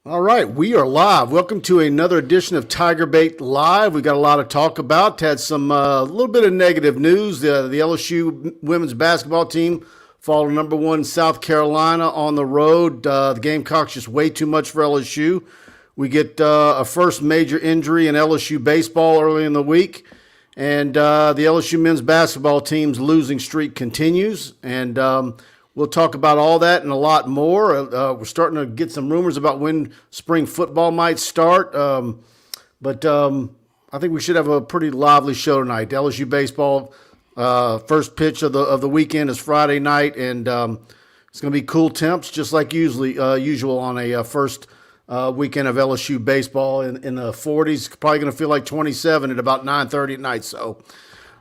All right, we are live. Welcome to another edition of TigerBait Live. We got a lot to talk about. Had some little bit of negative news. The LSU women's basketball team fall to number one South Carolina on the road. The Gamecocks just way too much for LSU. We get a first major injury in LSU baseball early in the week, and the LSU men's basketball team's losing streak continues. And we'll talk about all that and a lot more. We're starting to get some rumors about when spring football might start. But I think we should have a pretty lively show tonight. LSU baseball, first pitch of the weekend is Friday night, and it's going to be cool temps, just like usual on a first weekend of LSU baseball in the 40s. Probably going to feel like 27 at about 9:30 at night. So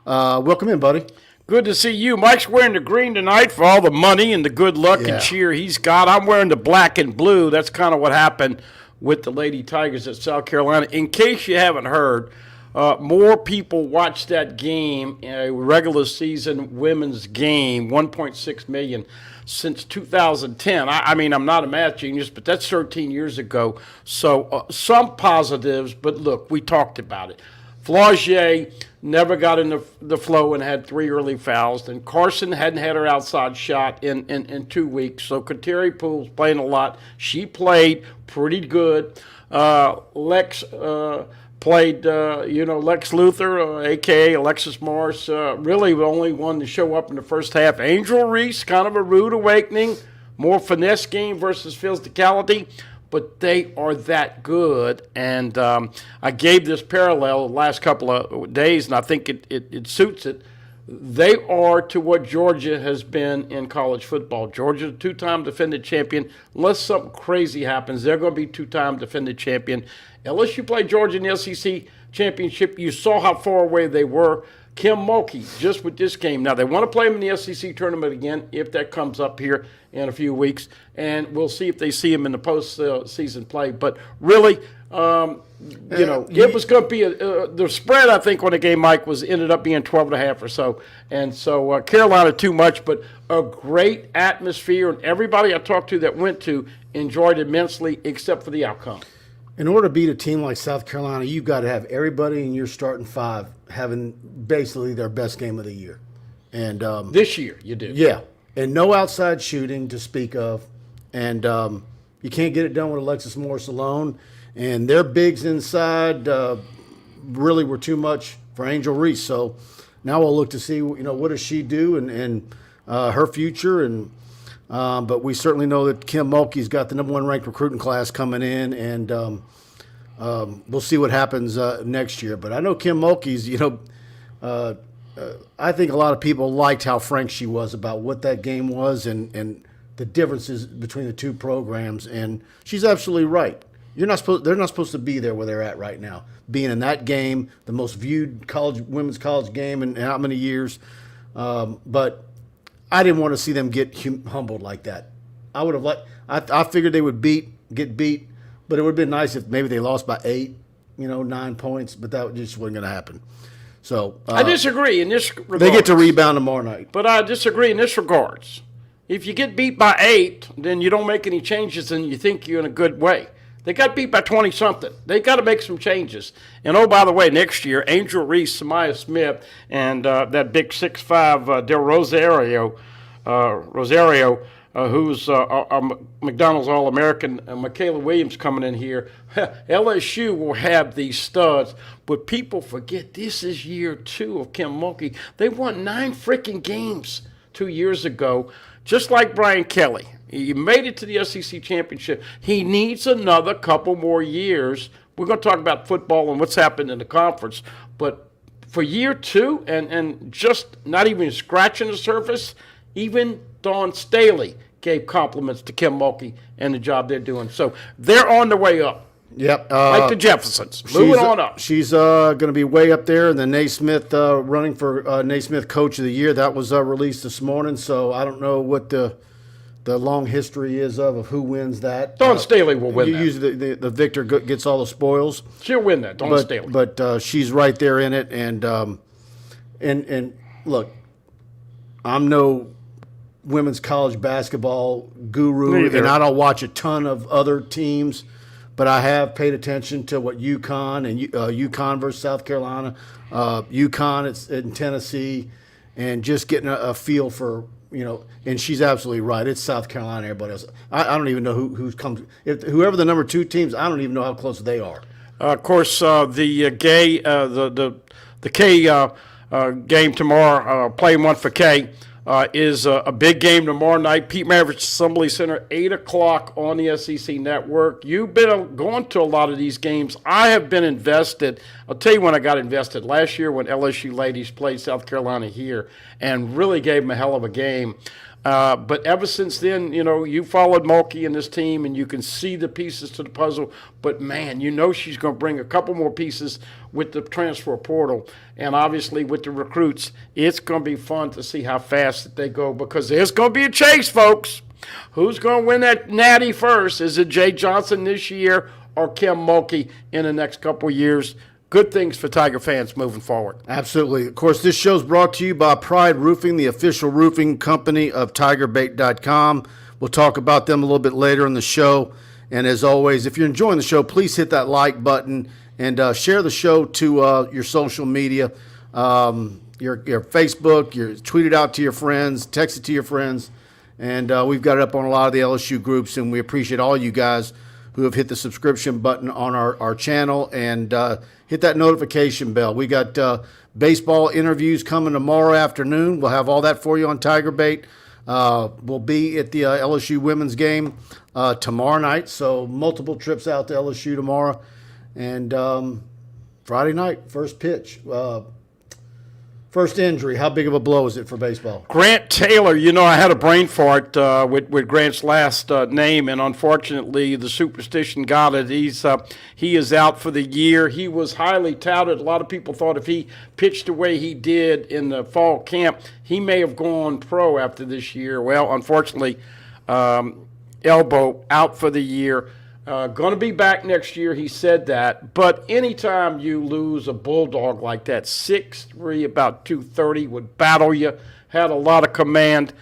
welcome in, buddy. Good to see you. Mike's wearing the green tonight for all the money and the good luck and cheer he's got. I'm wearing the black and blue. That's kind of what happened with the Lady Tigers at South Carolina. In case you haven't heard, more people watched that game, a regular season women's game, 1.6 million since 2010. I mean, I'm not a math genius, but that's 13 years ago. So some positives, but look, we talked about it. Flaugier never got in the flow and had 3 early fouls. And Carson hadn't had her outside shot in 2 weeks. So Kateri Poole's playing a lot. She played pretty good. Lex played, Lex Luthor, a.k.a. Alexis Morris, really the only one to show up in the first half. Angel Reese, kind of a rude awakening. More finesse game versus physicality. But they are that good, and I gave this parallel the last couple of days, and I think it suits it. They are to what Georgia has been in college football. Georgia, 2-time defended champion. Unless something crazy happens, they're going to be 2-time defended champion. LSU played Georgia in the SEC championship. You saw how far away they were. Kim Mulkey, just with this game. Now, they want to play him in the SEC tournament again if that comes up here in a few weeks, and we'll see if they see him in the postseason play. But really, it was going to be the spread, I think, on the game, Mike, ended up being 12.5 or so. And so Carolina too much, but a great atmosphere, and everybody I talked to that went to enjoyed immensely except for the outcome. In order to beat a team like South Carolina, you've got to have everybody in your starting five having basically their best game of the year. And this year, you do. Yeah. And no outside shooting to speak of. And you can't get it done with Alexis Morris alone. And their bigs inside really were too much for Angel Reese. So now we'll look to see, what does she do and her future. And but we certainly know that Kim Mulkey's got the number 1 ranked recruiting class coming in, and we'll see what happens next year. But I know Kim Mulkey's, I think a lot of people liked how frank she was about what that game was and the differences between the two programs. And she's absolutely right. They're not supposed to be there where they're at right now, being in that game, the most viewed women's college game in how many years. But I didn't want to see them get humbled like that. I would have I figured they would get beat, but it would have been nice if maybe they lost by 8, 9 points, but that just wasn't going to happen. So I disagree in this regard. They get to rebound tomorrow night. But I disagree in this regards. If you get beat by 8, then you don't make any changes and you think you're in a good way. They got beat by 20-something. They got to make some changes. And, oh, by the way, next year, Angel Reese, Samaya Smith, and that big 6'5", Del Rosario, who's McDonald's All-American, Michaela Williams coming in here. LSU will have these studs, but people forget this is year 2 of Kim Mulkey. They won 9 freaking games 2 years ago, just like Brian Kelly. He made it to the SEC championship. He needs another couple more years. We're going to talk about football and what's happened in the conference, but for year 2 and just not even scratching the surface, even Dawn Staley gave compliments to Kim Mulkey and the job they're doing. So they're on the way up. Yep. Like the Jeffersons. Moving on up. She's going to be way up there. And then Naismith running for Naismith Coach of the Year. That was released this morning. So I don't know what the long history is of who wins that. Dawn Staley will win that. Usually the victor gets all the spoils. She'll win that, Dawn Staley. But she's right there in it. And look, I'm no women's college basketball guru, and I don't watch a ton of other teams. but I have paid attention to what UConn and UConn versus South Carolina, UConn in Tennessee, and just getting a feel for, and she's absolutely right. It's South Carolina, everybody else. I don't even know who's comes. Whoever the number 2 teams, I don't even know how close they are. Of course, the K game tomorrow, playing one for K, is a big game tomorrow night. Pete Maravich Assembly Center, 8 o'clock on the SEC Network. You've been going to a lot of these games. I have been invested. I'll tell you when I got invested. Last year when LSU ladies played South Carolina here and really gave them a hell of a game. But ever since then, you followed Mulkey and this team, and you can see the pieces to the puzzle. But, man, she's going to bring a couple more pieces with the transfer portal. And, obviously, with the recruits, it's going to be fun to see how fast that they go, because there's going to be a chase, folks. Who's going to win that natty first? Is it Jay Johnson this year or Kim Mulkey in the next couple of years? Good things for Tiger fans moving forward. Absolutely. Of course, this show's brought to you by Pride Roofing, the official roofing company of TigerBait.com. We'll talk about them a little bit later in the show. And as always, if you're enjoying the show, please hit that like button and share the show to your social media, your Facebook, tweet it out to your friends, text it to your friends. And we've got it up on a lot of the LSU groups, and we appreciate all you guys who have hit the subscription button on our channel and hit that notification bell. We got baseball interviews coming tomorrow afternoon. We'll have all that for you on TigerBait. We'll be at the LSU women's game tomorrow night, so multiple trips out to LSU tomorrow. And Friday night, first pitch. First injury, how big of a blow is it for baseball? Grant Taylor, I had a brain fart with Grant's last name, and unfortunately the superstition got it. He is out for the year. He was highly touted. A lot of people thought if he pitched the way he did in the fall camp, he may have gone pro after this year. Well, unfortunately, elbow out for the year. Going to be back next year, he said that. But anytime you lose a bulldog like that, 6'3", about 230, would battle you, had a lot of command,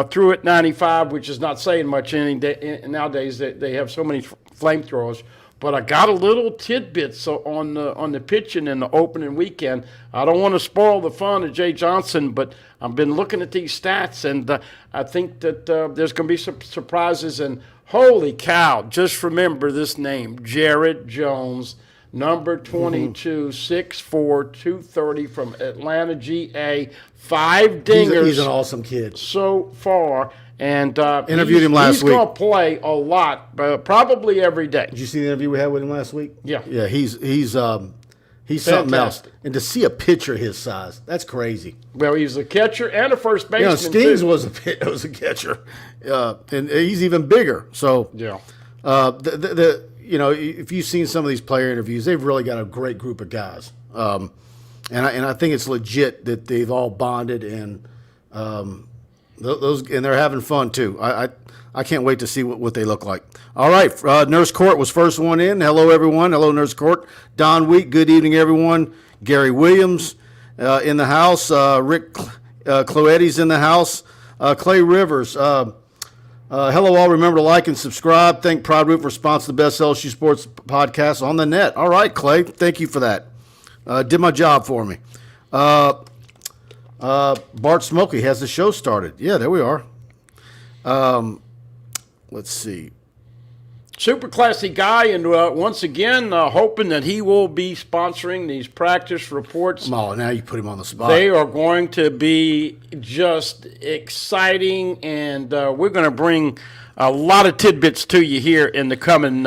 threw at 95, which is not saying much nowadays. They have so many flamethrowers. But I got a little tidbit on the pitching in the opening weekend. I don't want to spoil the fun of Jay Johnson, but I've been looking at these stats, and I think that there's going to be some surprises. And holy cow, just remember this name, Jared Jones, number 22, 6'4", 230 from Atlanta, GA, 5 dingers. He's an awesome kid. So far. And interviewed him last week. He's going to play a lot, probably every day. Did you see the interview we had with him last week? Yeah. Yeah, he's something else. And to see a pitcher his size, that's crazy. Well, he's a catcher and a first baseman. Stings was a catcher, and he's even bigger. So yeah, if you've seen some of these player interviews, they've really got a great group of guys, and I think it's legit that they've all bonded and and they're having fun too. I can't wait to see what they look like. All right, Nurse Court was first one in. Hello, everyone. Hello, Nurse Court. Don Wheat, good evening, everyone. Gary Williams in the house. Rick Cloetti's in the house. Clay Rivers. Hello, all. Remember to like and subscribe. Thank Pride Root for sponsoring the best LSU sports podcast on the net. All right, Clay. Thank you for that. Did my job for me. Bart Smokey has the show started. Yeah, there we are. Let's see. Super classy guy, and once again, hoping that he will be sponsoring these practice reports. Oh, now you put him on the spot. They are going to be just exciting, and we're going to bring a lot of tidbits to you here in the coming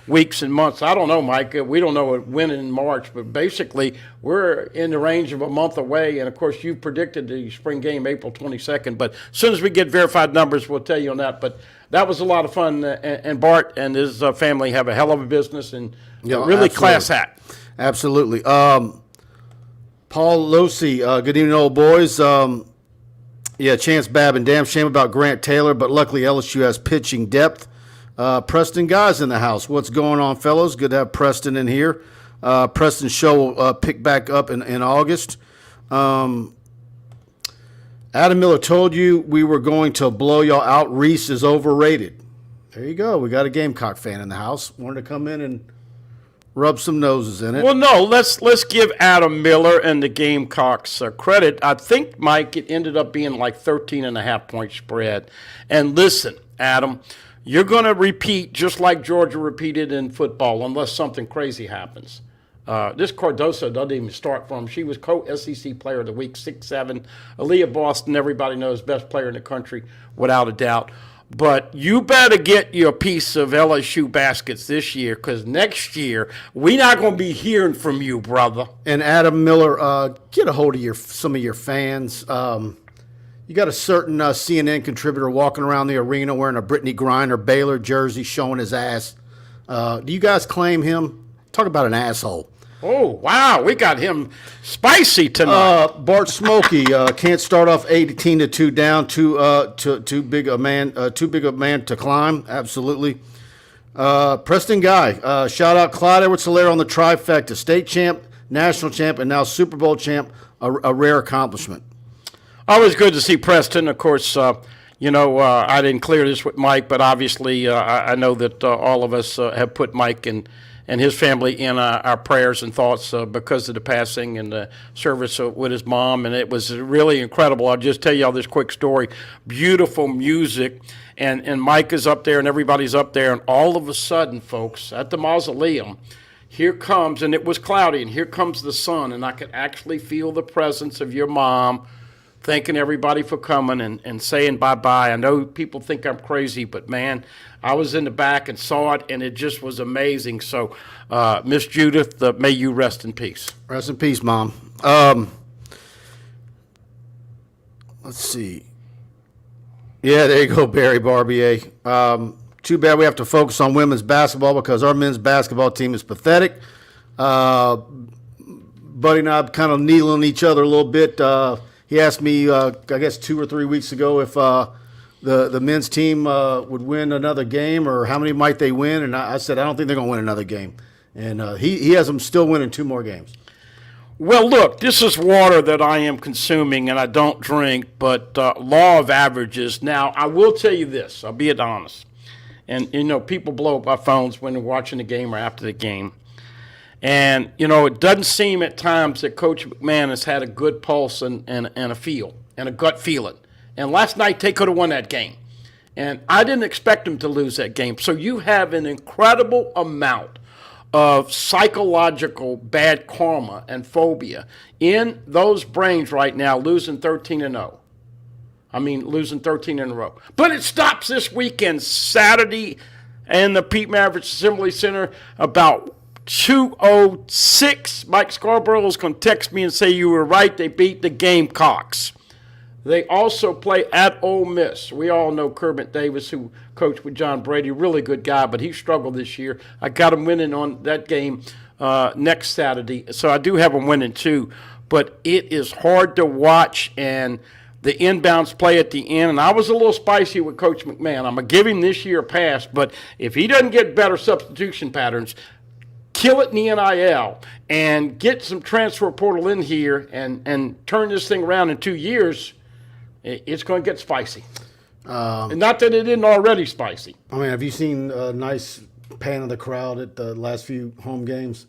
weeks and months. I don't know, Mike. We don't know when in March, but basically we're in the range of a month away. And, of course, you predicted the spring game April 22nd. But as soon as we get verified numbers, we'll tell you on that. But that was a lot of fun. And Bart and his family have a hell of a business and really class act. Absolutely. Paul Losi, good evening, old boys. Chance Babin, damn shame about Grant Taylor, but luckily LSU has pitching depth. Preston Guy's in the house. What's going on, fellows? Good to have Preston in here. Preston's show will pick back up in August. Adam Miller told you we were going to blow y'all out. Reese is overrated. There you go. We got a Gamecock fan in the house. Wanted to come in and rub some noses in it. Well, no, let's give Adam Miller and the Gamecocks credit. I think, Mike, it ended up being like 13.5-point spread. And listen, Adam, you're going to repeat just like Georgia repeated in football unless something crazy happens. This Cardoso doesn't even start for him. She was co-SEC Player of the Week, 6'7". Aaliyah Boston, everybody knows, best player in the country, without a doubt. But you better get your piece of LSU baskets this year, because next year we're not going to be hearing from you, brother. And Adam Miller, get a hold of some of your fans. You got a certain CNN contributor walking around the arena wearing a Brittany Griner Baylor jersey, showing his ass. Do you guys claim him? Talk about an asshole. Oh, wow, we got him spicy tonight. Bart Smokey can't start off 18-2 down. Too big a man to climb. Absolutely. Preston Guy, shout out Clyde Edwards-Helaire on the trifecta: state champ, national champ, and now Super Bowl champ. A rare accomplishment. Always good to see Preston. Of course, I didn't clear this with Mike, but obviously I know that all of us have put Mike and his family in our prayers and thoughts because of the passing and the service with his mom, and it was really incredible. I'll just tell you all this quick story. Beautiful music, and Mike is up there and everybody's up there, and all of a sudden, folks, at the mausoleum, here comes, and it was cloudy, and here comes the sun, and I could actually feel the presence of your mom, thanking everybody for coming and saying bye-bye. I know people think I'm crazy, but, man, I was in the back and saw it, and it just was amazing. So, Miss Judith, may you rest in peace. Rest in peace, Mom. Let's see. Yeah, there you go, Barry Barbier. Too bad we have to focus on women's basketball because our men's basketball team is pathetic. Buddy and I kind of needling each other a little bit. He asked me, I guess 2 or 3 weeks ago, if the men's team would win another game or how many might they win. And I said, I don't think they're going to win another game. And he has them still winning 2 more games. Well, look, this is water that I am consuming and I don't drink, but law of averages. Now, I will tell you this. I'll be honest. And, people blow up our phones when they're watching the game or after the game. And, it doesn't seem at times that Coach McMahon has had a good pulse and a feel and a gut feeling. And last night they could have won that game. And I didn't expect them to lose that game. So you have an incredible amount of psychological bad karma and phobia in those brains right now, losing 13-0. I mean, losing 13 in a row. But it stops this weekend, Saturday, in the Pete Maravich Assembly Center about 2:06. Mike Scarborough is going to text me and say you were right. They beat the Gamecocks. They also play at Ole Miss. We all know Kermit Davis, who coached with John Brady, really good guy, but he struggled this year. I got him winning on that game next Saturday, so I do have him winning too. But it is hard to watch, and the inbounds play at the end. And I was a little spicy with Coach McMahon. I'm going to give him this year a pass, but if he doesn't get better substitution patterns, kill it in the NIL and get some transfer portal in here and turn this thing around in 2 years, it's going to get spicy. And not that it isn't already spicy. I mean, have you seen a nice pan of the crowd at the last few home games?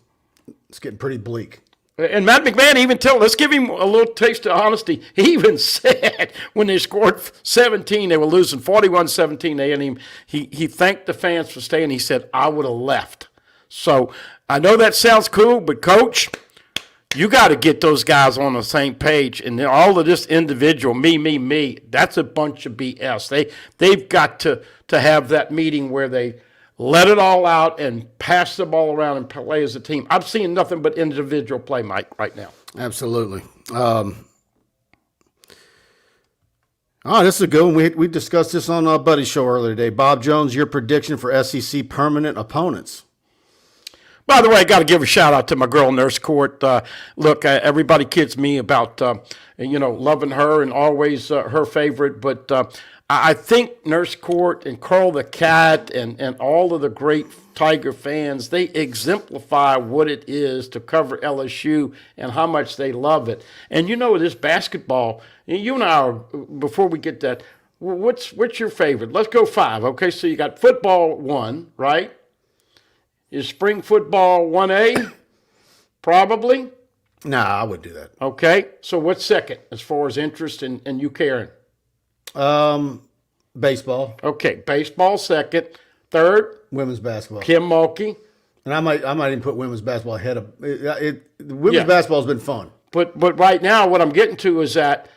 It's getting pretty bleak. And Matt McMahon let's give him a little taste of honesty. He even said when they scored 17, they were losing 41-17. He thanked the fans for staying. He said, I would have left. So I know that sounds cool, but Coach, you got to get those guys on the same page. And all of this individual, me, that's a bunch of BS. They've got to have that meeting where they let it all out and pass the ball around and play as a team. I'm seeing nothing but individual play, Mike, right now. Absolutely. This is a good one. We discussed this on Buddy's show earlier today. Bob Jones, your prediction for SEC permanent opponents. By the way, I got to give a shout out to my girl, Nurse Court. Look, everybody kids me about, loving her and always her favorite. But I think Nurse Court and Carl the Cat and all of the great Tiger fans, they exemplify what it is to cover LSU and how much they love it. And this basketball, you and I are, before we get that, What's your favorite? Let's go 5. Okay, so you got football 1, right? Is spring football 1A? Probably. Nah, I would do that. Okay, so what's second as far as interest and you caring? Baseball. Okay, baseball second. Third, Women's basketball. Kim Mulkey. And I might even put women's basketball ahead of women's basketball has been fun. But right now, what I'm getting to is that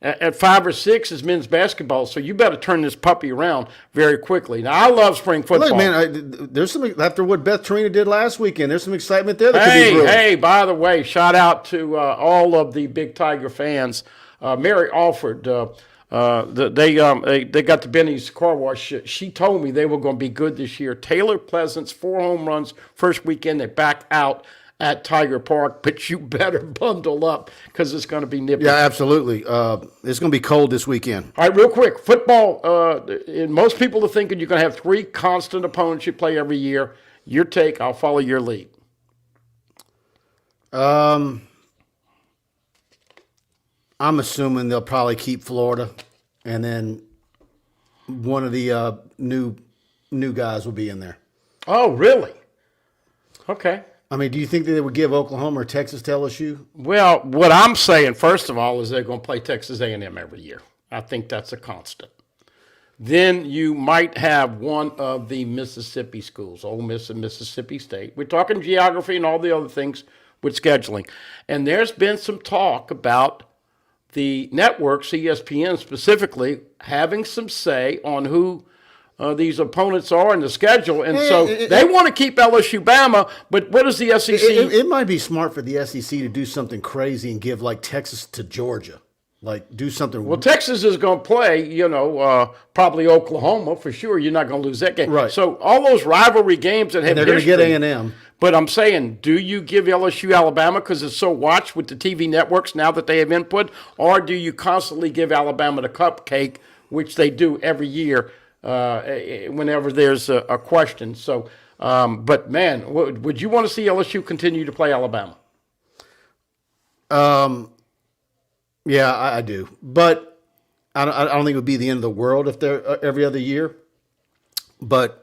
at 5 or 6 is men's basketball, so you better turn this puppy around very quickly. Now, I love spring football. Look, man, there's some after what Beth Torina did last weekend. There's some excitement there. That could be brewing. Hey! By the way, shout out to all of the big Tiger fans. Mary Alford, they got the Benny's car wash. She told me they were going to be good this year. Taylor Pleasant's 4 home runs first weekend. They backed out at Tiger Park, but you better bundle up because it's going to be nippy. Yeah, absolutely. It's going to be cold this weekend. All right, real quick. Football, and most people are thinking you're going to have 3 constant opponents you play every year. Your take, I'll follow your lead. I'm assuming they'll probably keep Florida, and then one of the new guys will be in there. Oh, really? Okay. I mean, do you think that they would give Oklahoma or Texas to LSU? Well, what I'm saying, first of all, is they're going to play Texas A&M every year. I think that's a constant. Then you might have one of the Mississippi schools, Ole Miss and Mississippi State. We're talking geography and all the other things with scheduling. And there's been some talk about the networks, ESPN specifically, having some say on who these opponents are in the schedule. And so they want to keep LSU Bama, but what does the SEC? It might be smart for the SEC to do something crazy and give like Texas to Georgia. Like do something. Well, Texas is going to play, probably Oklahoma for sure. You're not going to lose that game. Right. So all those rivalry games that have and they're going to get A&M. But I'm saying, do you give LSU Alabama because it's so watched with the TV networks now that they have input, or do you constantly give Alabama the cupcake, which they do every year whenever there's a question? So, but man, would you want to see LSU continue to play Alabama? Yeah, I do, but I don't think it would be the end of the world if they're every other year. But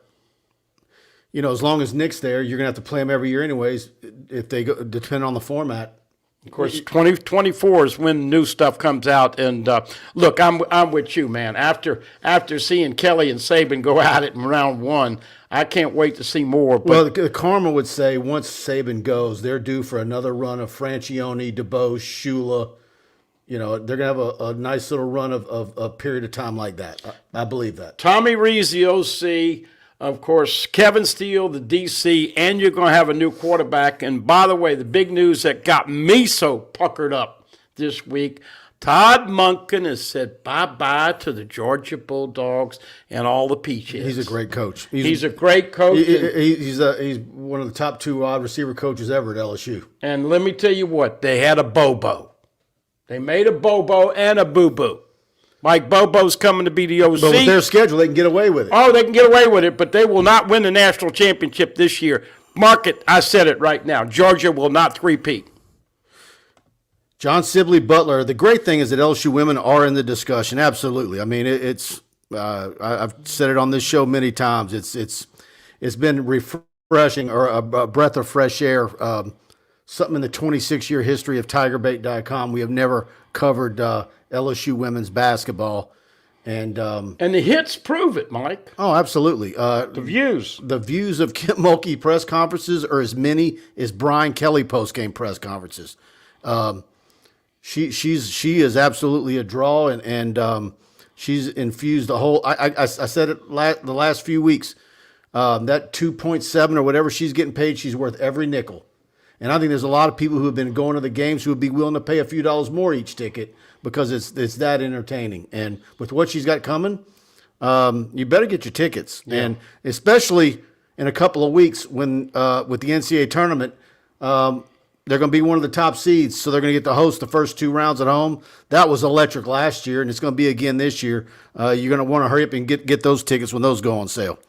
as long as Nick's there, you're gonna have to play them every year, anyways. If they go, depending on the format. Of course, 2024 is when new stuff comes out. And look, I'm with you, man. After seeing Kelly and Saban go at it in round 1, I can't wait to see more. But well, the Karma would say once Saban goes, they're due for another run of Francione, DeBose, Shula. They're going to have a nice little run of a period of time like that. I believe that. Tommy Rees, the OC, of course, Kevin Steele, the DC, and you're going to have a new quarterback. And by the way, the big news that got me so puckered up this week, Todd Monken has said bye-bye to the Georgia Bulldogs and all the Peaches. He's a great coach. He's a great coach. He's one of the top 2 wide receiver coaches ever at LSU. And let me tell you what, they had a Bobo. They made a Bobo and a Boo-Boo. Mike Bobo's coming to be the OC. But with their schedule, they can get away with it. Oh, they can get away with it, but they will not win the national championship this year. Mark it. I said it right now. Georgia will not three-peat. John Sibley Butler. The great thing is that LSU women are in the discussion. Absolutely. I mean, it's. I've said it on this show many times. It's been refreshing, or a breath of fresh air. Something in the 26-year history of TigerBait.com. We have never covered LSU women's basketball, and the hits prove it, Mike. Oh, absolutely. The views of Kim Mulkey press conferences are as many as Brian Kelly postgame press conferences. She is absolutely a draw, and she's infused the whole. I said it the last few weeks. That 2.7 or whatever she's getting paid, she's worth every nickel. And I think there's a lot of people who have been going to the games who would be willing to pay a few dollars more each ticket because it's that entertaining. And with what she's got coming, you better get your tickets. Yeah. And especially in a couple of weeks when with the NCAA tournament, they're going to be one of the top seeds, so they're going to get to host the first 2 rounds at home. That was electric last year, and it's going to be again this year. You're going to want to hurry up and get those tickets when those go on sale.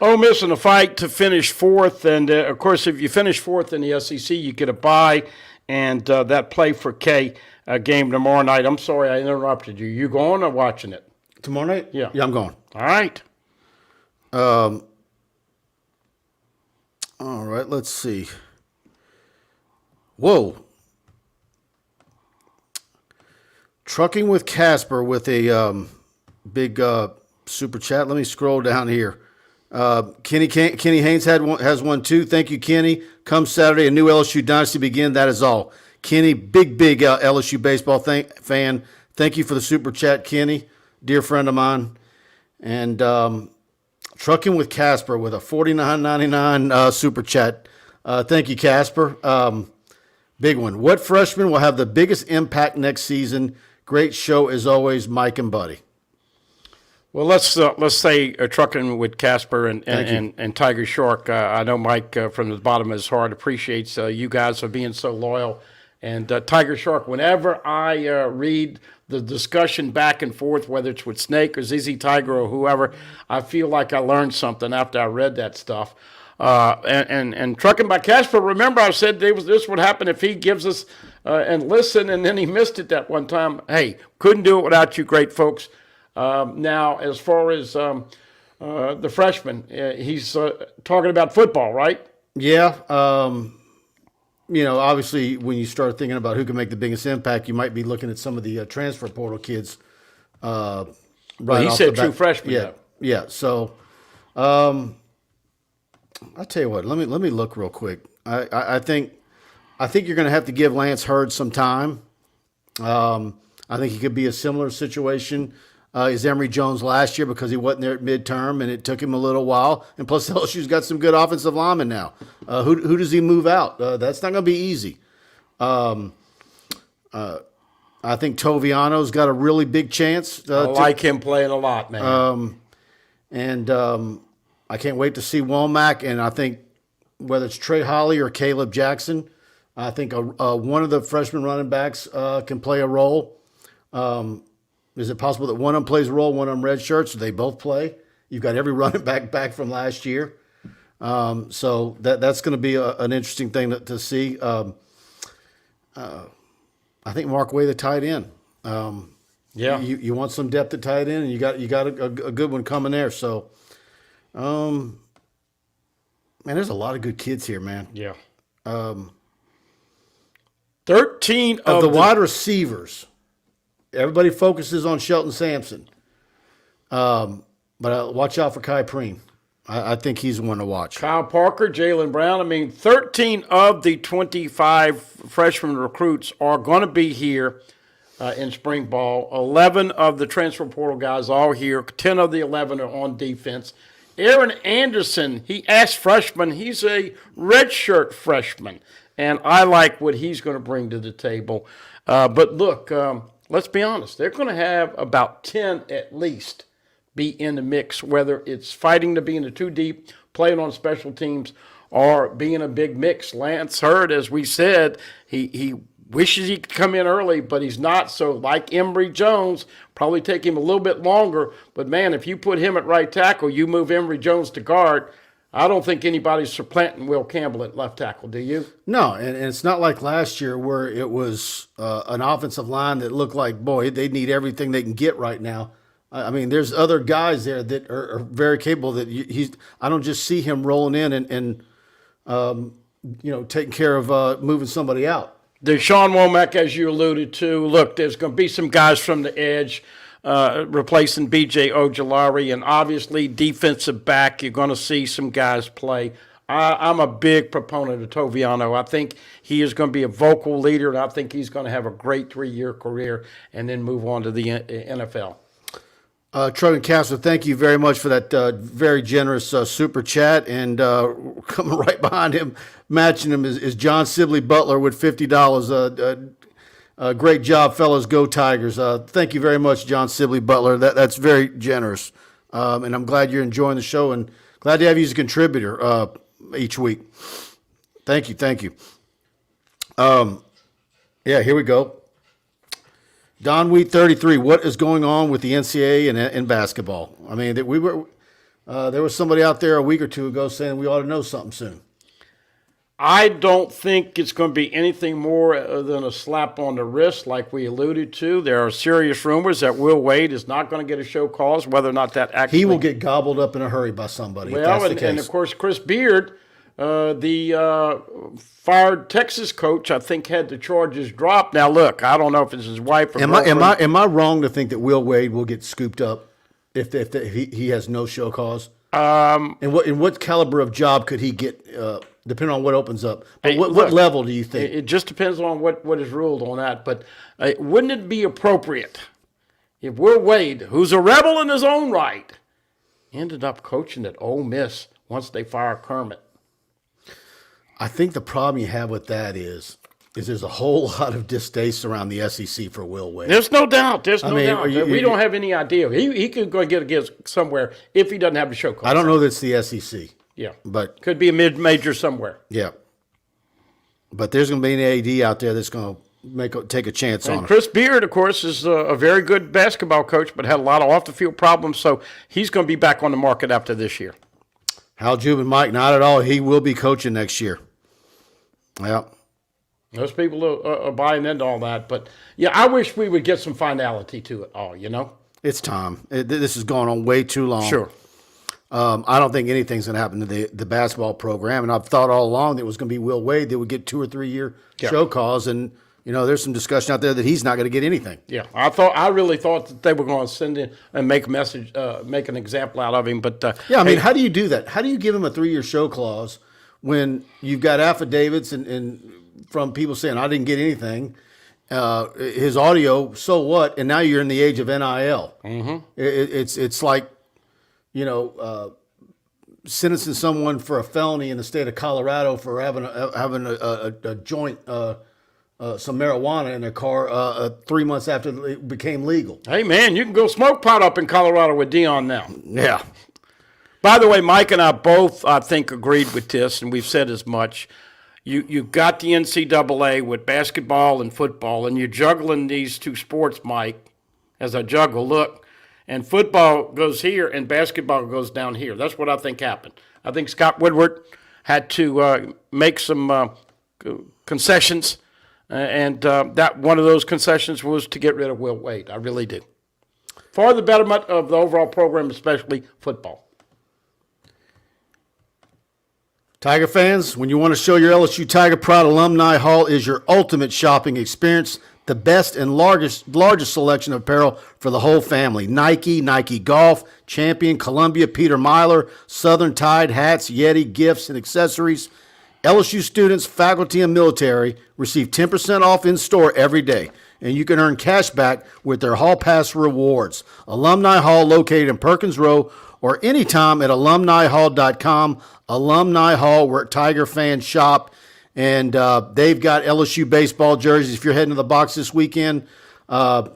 Ole Miss in a fight to finish 4th, and of course, if you finish 4th in the SEC, you get a bye, and that Play for K game tomorrow night. I'm sorry I interrupted you. You going or watching it? Tomorrow night? Yeah. Yeah, I'm going. All right. All right, let's see. Whoa. Trucking with Casper with a big super chat. Let me scroll down here. Kenny Haynes has one too. Thank you, Kenny. Come Saturday, a new LSU dynasty begin. That is all. Kenny, big LSU baseball fan. Thank you for the super chat, Kenny, dear friend of mine. And Trucking with Casper with a $49.99 super chat. Thank you, Casper. Big one. What freshman will have the biggest impact next season? Great show as always, Mike and Buddy. Well, let's say Trucking with Casper and Tiger Shark. I know Mike from the bottom of his heart appreciates you guys for being so loyal. And Tiger Shark, whenever I read the discussion back and forth, whether it's with Snake or ZZ Tiger or whoever, I feel like I learned something after I read that stuff. And Trucking by Casper, remember I said this would happen if he gives us and listen, and then he missed it that one time. Hey, couldn't do it without you great folks. Now, as far as the freshman, he's talking about football, right? Yeah. Obviously, when you start thinking about who can make the biggest impact, you might be looking at some of the transfer portal kids. Right. Well, he said true freshman. Yeah. Though. Yeah. So, I'll tell you what. Let me look real quick. I think you're going to have to give Lance Hurd some time. I think he could be a similar situation as Emory Jones last year because he wasn't there at midterm and it took him a little while. And plus, LSU's got some good offensive linemen now. Who does he move out? That's not going to be easy. I think Toviano's got a really big chance. I like him playing a lot, man. I can't wait to see Womack. And I think whether it's Trey Holly or Caleb Jackson, I think one of the freshman running backs can play a role. Is it possible that one of them plays a role, one of them red shirts, or they both play? You've got every running back from last year. So that's going to be an interesting thing to see. I think Mark Way, the tight end. Yeah. You want some depth at tight end, and you got a good one coming there. So, man, there's a lot of good kids here, man. Yeah. 13 of the wide receivers. Everybody focuses on Shelton Sampson. But watch out for Kai Preen. I think he's one to watch. Kyle Parker, Jalen Brown. 13 of the 25 freshman recruits are going to be here in spring ball. 11 of the transfer portal guys all here. 10 of the 11 are on defense. Aaron Anderson, he asked freshman. He's a redshirt freshman. And I like what he's going to bring to the table. But look, let's be honest. They're going to have about 10 at least be in the mix, whether it's fighting to be in the two deep, playing on special teams, or being a big mix. Lance Hurd, as we said, he wishes he could come in early, but he's not. So like Emory Jones, probably take him a little bit longer. But, man, if you put him at right tackle, you move Emory Jones to guard, I don't think anybody's supplanting Will Campbell at left tackle, do you? No, and it's not like last year where it was an offensive line that looked like, boy, they need everything they can get right now. There's other guys there that are very capable that I don't just see him rolling in and taking care of moving somebody out. Deshaun Womack, as you alluded to, look, there's going to be some guys from the edge replacing B.J. Ojolari, and obviously defensive back, you're going to see some guys play. I'm a big proponent of Toviano. I think he is going to be a vocal leader, and I think he's going to have a great 3-year career and then move on to the NFL. Trucking Castle, thank you very much for that very generous super chat. And coming right behind him, matching him, is John Sibley Butler with $50. Great job, fellas. Go Tigers. Thank you very much, John Sibley Butler. That's very generous. And I'm glad you're enjoying the show and glad to have you as a contributor each week. Thank you. Yeah, here we go. Don Wheat 33. What is going on with the NCAA and basketball? There was somebody out there a week or two ago saying we ought to know something soon. I don't think it's going to be anything more than a slap on the wrist, like we alluded to. There are serious rumors that Will Wade is not going to get a show cause, whether or not that actually... He will get gobbled up in a hurry by somebody, if that's the case. And of course, Chris Beard, the fired Texas coach, I think had the charges dropped. Now, look, I don't know if it's his wife or girlfriend. Am I wrong to think that Will Wade will get scooped up if he has no show cause? And what caliber of job could he get, depending on what opens up? But what level do you think? It just depends on what is ruled on that. But wouldn't it be appropriate if Will Wade, who's a rebel in his own right, ended up coaching at Ole Miss once they fire Kermit? I think the problem you have with that is there's a whole lot of distaste around the SEC for Will Wade. There's no doubt. We don't have any idea. He could go get somewhere if he doesn't have the show call. I don't know that it's the SEC. Yeah. But could be a mid-major somewhere. Yeah. But there's going to be an AD out there that's going to take a chance on him. Chris Beard, of course, is a very good basketball coach, but had a lot of off-the-field problems, so he's going to be back on the market after this year. Hal Jubin, Mike, not at all. He will be coaching next year. Yeah. Those people are buying into all that. But, yeah, I wish we would get some finality to it all, you know? It's time. This is going on way too long. Sure. I don't think anything's going to happen to the basketball program. And I've thought all along that it was going to be Will Wade that would get 2 or 3 year show cause. And, you know, there's some discussion out there that he's not going to get anything. Yeah, I really thought that they were going to send in and make an example out of him. But yeah, I mean, how do you do that? How do you give him a 3-year show clause when you've got affidavits and from people saying I didn't get anything, his audio, so what? And now you're in the age of NIL. Mm-hmm. It's like, you know, sentencing someone for a felony in the state of Colorado for having a joint. Some marijuana in their car 3 months after it became legal. Hey, man, you can go smoke pot up in Colorado with Dion now. Yeah. By the way, Mike and I both, I think, agreed with this, and we've said as much. You've got the NCAA with basketball and football, and you're juggling these two sports, Mike, as I juggle. Look, and football goes here and basketball goes down here. That's what I think happened. I think Scott Woodward had to make some concessions. And that one of those concessions was to get rid of Will Wade. I really do. For the betterment of the overall program, especially football. Tiger fans, when you want to show your LSU Tiger pride, Alumni Hall is your ultimate shopping experience. The best and largest selection of apparel for the whole family. Nike, Nike Golf, Champion, Columbia, Peter Myler, Southern Tide, hats, Yeti, gifts, and accessories. LSU students, faculty, and military receive 10% off in store every day, and you can earn cash back with their Hall Pass rewards. Alumni Hall, located in Perkins Row, or anytime at alumnihall.com. Alumni Hall, where Tiger fans shop, and they've got LSU baseball jerseys. If you're heading to the box this weekend,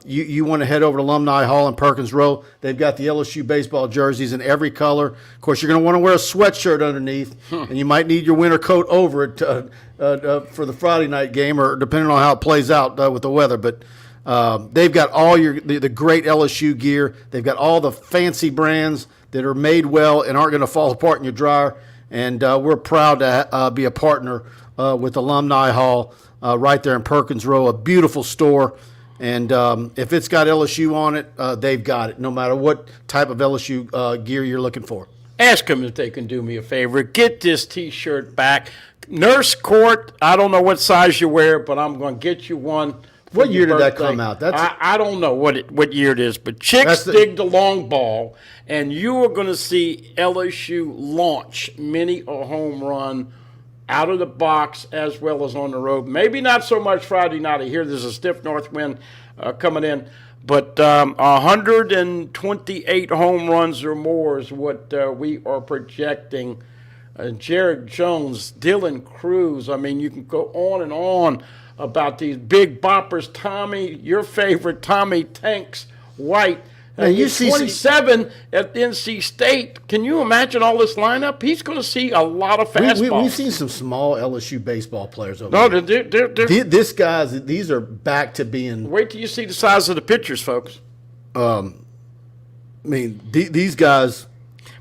you want to head over to Alumni Hall in Perkins Row. They've got the LSU baseball jerseys in every color. Of course, you're going to want to wear a sweatshirt underneath, and you might need your winter coat over it for the Friday night game, or depending on how it plays out with the weather. But they've got all the great LSU gear. They've got all the fancy brands that are made well and aren't going to fall apart in your dryer. And we're proud to be a partner with Alumni Hall right there in Perkins Row, a beautiful store. And if it's got LSU on it, they've got it, no matter what type of LSU gear you're looking for. Ask them if they can do me a favor. Get this T-shirt back. Nurse Court, I don't know what size you wear, but I'm going to get you one. What year did that come out? I don't know what year it is, but chicks dig the long ball, and you are going to see LSU launch many a home run out of the box as well as on the road. Maybe not so much Friday night. I hear there's a stiff north wind coming in, but 128 home runs or more is what we are projecting. Jared Jones, Dylan Cruz. I mean, you can go on and on about these big boppers. Tommy, your favorite, Tommy Tanks White. You see 27 at NC State. Can you imagine all this lineup? He's going to see a lot of fastballs. We've seen some small LSU baseball players over there. These are back to being. Wait till you see the size of the pitchers, folks. I mean, these guys.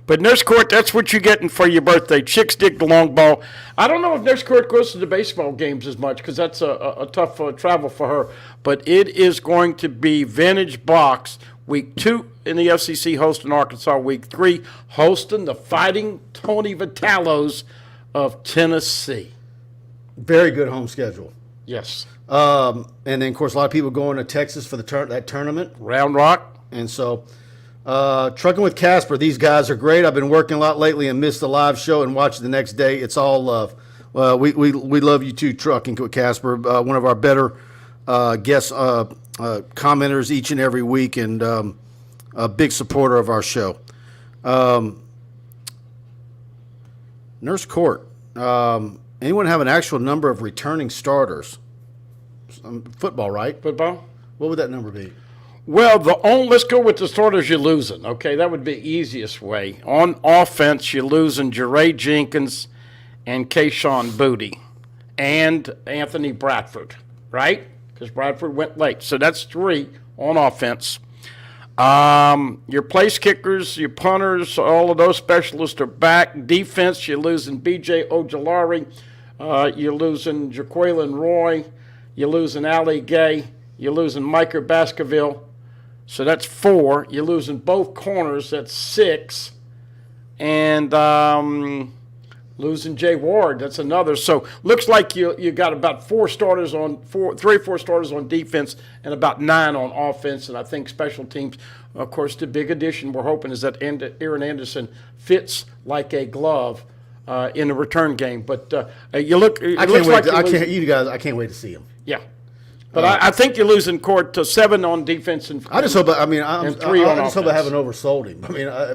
But Nurse Court, that's what you're getting for your birthday. Chicks dig the long ball. I don't know if Nurse Court goes to the baseball games as much because that's a tough travel for her. But it is going to be Vintage Box Week 2 in the FCC, hosting Arkansas. Week 3 hosting the Fighting Tony Vitalos of Tennessee. Very good home schedule. Yes. And then, of course, a lot of people going to Texas for that tournament. Round Rock. And so, Trucking with Casper, these guys are great. I've been working a lot lately and missed the live show and watch it the next day. It's all love. We love you too, Trucking with Casper, one of our better guest commenters each and every week, and a big supporter of our show. Nurse Court, anyone have an actual number of returning starters? Football, right? Football. What would that number be? Well, let's go with the starters you're losing. Okay, that would be the easiest way. On offense, you're losing Jeray Jenkins and Kayshawn Booty and Anthony Bradford, right? Because Bradford went late. So that's 3 on offense. Your place kickers, your punters, all of those specialists are back. Defense, you're losing B.J. Ojolari. You're losing Jaqueline Roy. You're losing Ali Gay. You're losing Micah Baskerville. So that's 4. You're losing both corners. That's 6. And losing Jay Ward. That's another. So looks like you got about 3 or 4 starters on defense and about 9 on offense. And I think special teams, of course, the big addition we're hoping is that Aaron Anderson fits like a glove in the return game. But you look. I can't wait. I can't wait to see him. Yeah. But I think you're losing court to 7 on defense and I just hope. I mean, I 3 on just hope I offense. haven't oversold him. I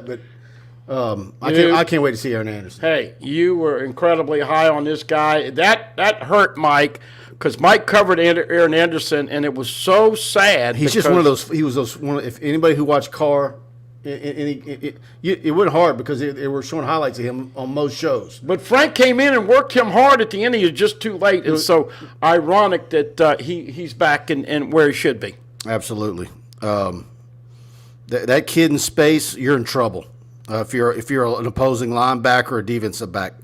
mean, I can't wait to see Aaron Anderson. Hey, you were incredibly high on this guy. That hurt Mike because Mike covered Aaron Anderson, and it was so sad. He's just one of those. He was those. If anybody who watched Carr, it went hard because they were showing highlights of him on most shows. But Frank came in and worked him hard at the end. He was just too late. And so ironic that he's back and where he should be. Absolutely. That kid in space, you're in trouble. If you're an opposing linebacker or defensive back.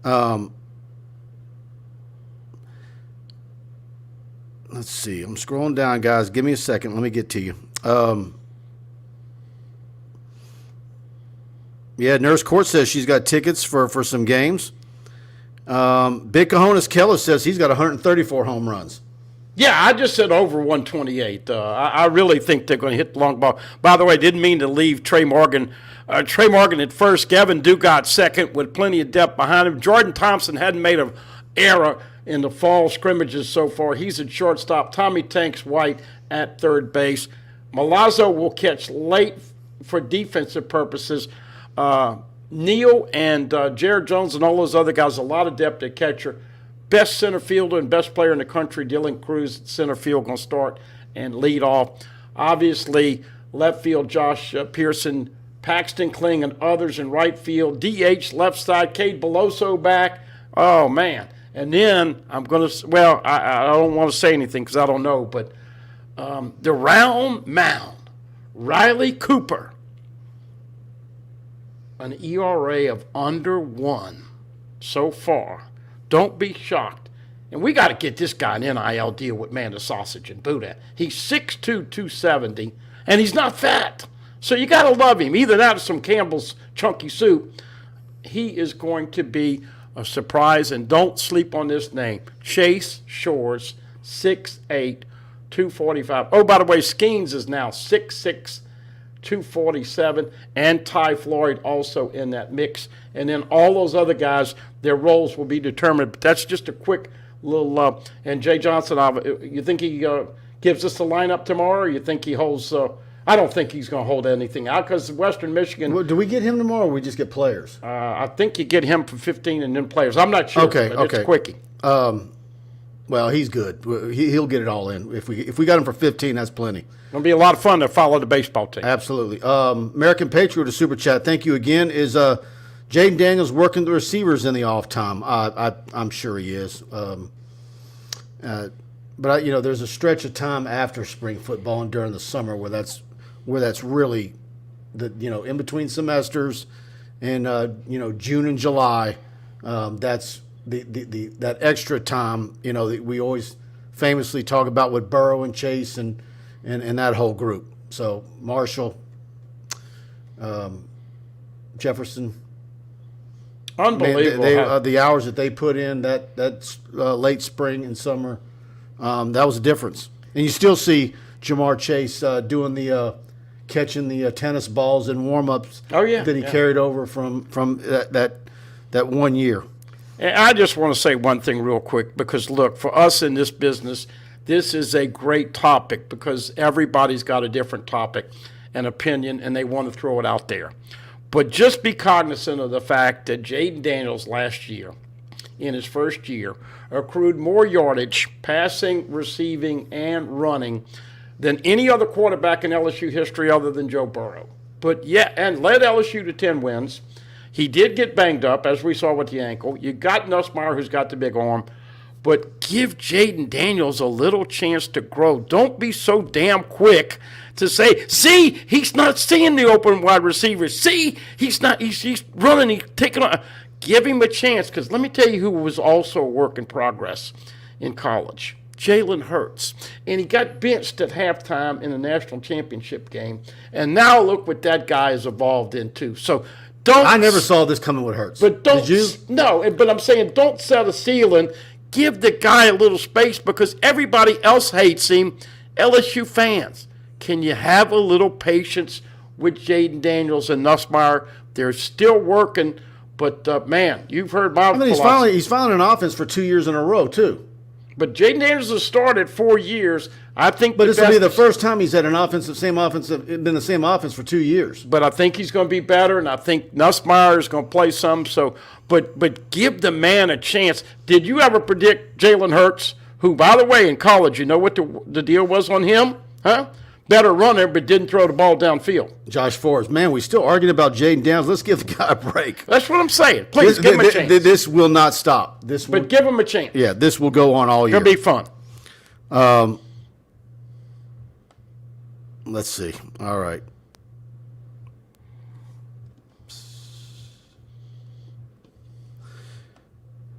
Let's see. I'm scrolling down, guys. Give me a second. Let me get to you. Yeah, Nurse Court says she's got tickets for some games. Big Cojones Keller says he's got 134 home runs. Yeah, I just said over 128. I really think they're going to hit the long ball. By the way, didn't mean to leave Trey Morgan. Trey Morgan at first, Gavin Dugat second with plenty of depth behind him. Jordan Thompson hadn't made an error in the fall scrimmages so far. He's at shortstop. Tommy Tanks White at third base. Milazzo will catch late for defensive purposes. Neal and Jared Jones and all those other guys, a lot of depth at catcher. Best center fielder and best player in the country, Dylan Cruz at center field, going to start and lead off. Obviously, left field, Josh Pearson, Paxton Kling, and others in right field. DH, left side, Cade Beloso back. Oh, man. And then I'm going to, well, I don't want to say anything because I don't know, but the round mound, Riley Cooper, an ERA of under 1 so far. Don't be shocked. And we got to get this guy an NIL deal with Man the Sausage and Buddha. He's 6'2", 270, and he's not fat. So you got to love him. Either that or some Campbell's Chunky Soup. He is going to be a surprise, and don't sleep on this name. Chase Shores, 6'8", 245. Oh, by the way, Skeens is now 6'6", 247, and Ty Floyd also in that mix. And then all those other guys, their roles will be determined. But that's just a quick little and Jay Johnson, you think he gives us the lineup tomorrow, or you think he holds I don't think he's going to hold anything out because Western Michigan. Well, do we get him tomorrow or we just get players? I think you get him for 15 and then players. I'm not sure. Okay. It's a quickie. Well, he's good. He'll get it all in. If we got him for 15, that's plenty. It'll be a lot of fun to follow the baseball team. Absolutely. American Patriot, a super chat. Thank you again. Is Jaden Daniels working the receivers in the off time? I'm sure he is. But there's a stretch of time after spring football and during the summer where that's really in between semesters. in June and July. That's that extra time, that we always famously talk about with Burrow and Chase and that whole group. So Marshall, Jefferson, unbelievable. Man, the hours that they put in that late spring and summer, that was a difference. And you still see Jamar Chase doing the catching the tennis balls in warm-ups. Oh yeah, that he carried over from that 1 year. And I just want to say one thing real quick, because look, for us in this business, this is a great topic because everybody's got a different topic and opinion, and they want to throw it out there. But just be cognizant of the fact that Jaden Daniels last year, in his first year, accrued more yardage, passing, receiving, and running than any other quarterback in LSU history other than Joe Burrow. But yeah, and led LSU to 10 wins. He did get banged up, as we saw with the ankle. You got Nussmeier, who's got the big arm. But give Jaden Daniels a little chance to grow. Don't be so damn quick to say, see, he's not seeing the open wide receivers. See, he's running, he's taking on. Give him a chance, because let me tell you who was also a work in progress in college. Jalen Hurts. And he got benched at halftime in the national championship game. And now look what that guy has evolved into. So I never saw this coming with Hurts. But don't, did you? No, but I'm saying don't set a ceiling. Give the guy a little space because everybody else hates him. LSU fans, can you have a little patience with Jaden Daniels and Nussmeier? They're still working, but man, you've heard my philosophy. He's finally an offense for 2 years in a row too. But Jaden Daniels has started 4 years. I think, but this will be the first time he's had been the same offense for 2 years. But I think he's going to be better, and I think Nussmeier is going to play some. So, but give the man a chance. Did you ever predict Jalen Hurts, who, by the way, in college, you know what the deal was on him? Huh? Better runner, but didn't throw the ball downfield. Josh Forrest, man, we still arguing about Jaden Daniels. Let's give the guy a break. That's what I'm saying. Please give him a chance. This will not stop. But give him a chance. Yeah, this will go on all year. It'll be fun. Let's see. All right.